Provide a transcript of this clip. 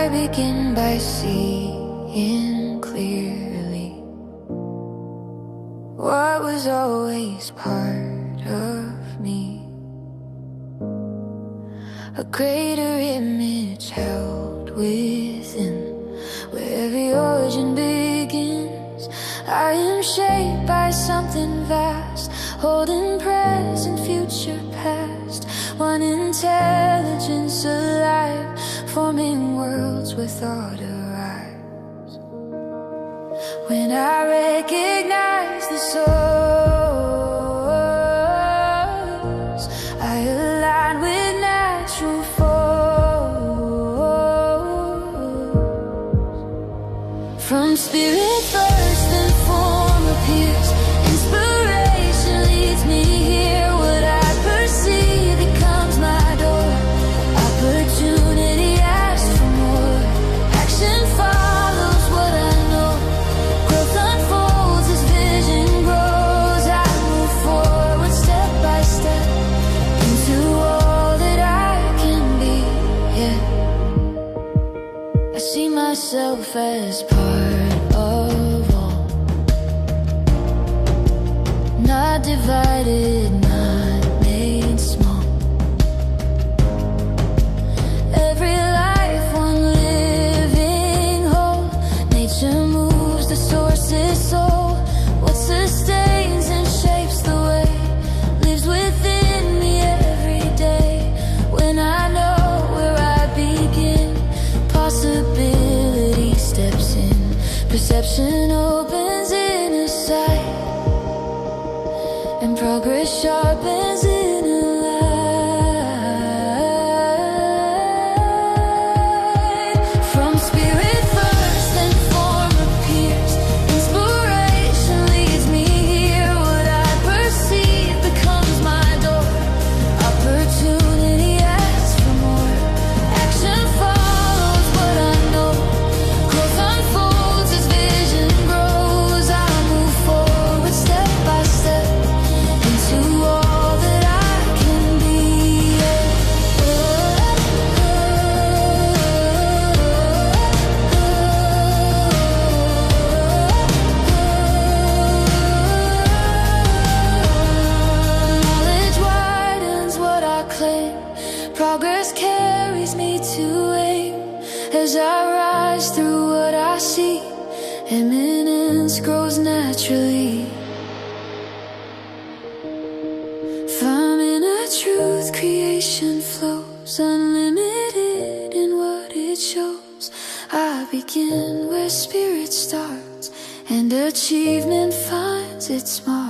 I begin by seeing clearly what was always part of me, a greater image held within, where every origin begins. I am shaped by something vast, holding present, future, past, one intelligence alive, forming worlds with order eyes. When I recognize the source, I align with natural force. From spirit first and form appears, inspiration leads me here. What I perceive becomes my door, opportunity asks for more, action follows what I know, growth unfolds as vision grows. I move forward step by step into all that I can be, yeah. I see myself as part of all, not divided, not made small. Every life, one living whole. Nature moves, the source is soul. What sustains and shapes the way lives within me every day. When I know where I begin, possibility steps in, perception opens inner sight, and progress sharpens inner light. From spirit first and form appears, inspiration leads me here. What I perceive becomes my door, opportunity asks for more, action follows what I know, growth unfolds as vision grows. I move forward step by step into all that I can be, yeah. Knowledge widens what I claim, progress carries me to aim. As I rise through what I see, eminence grows naturally. From inner truth, creation flows, unlimited in what it shows. I begin where spirit starts, and achievement finds its mark.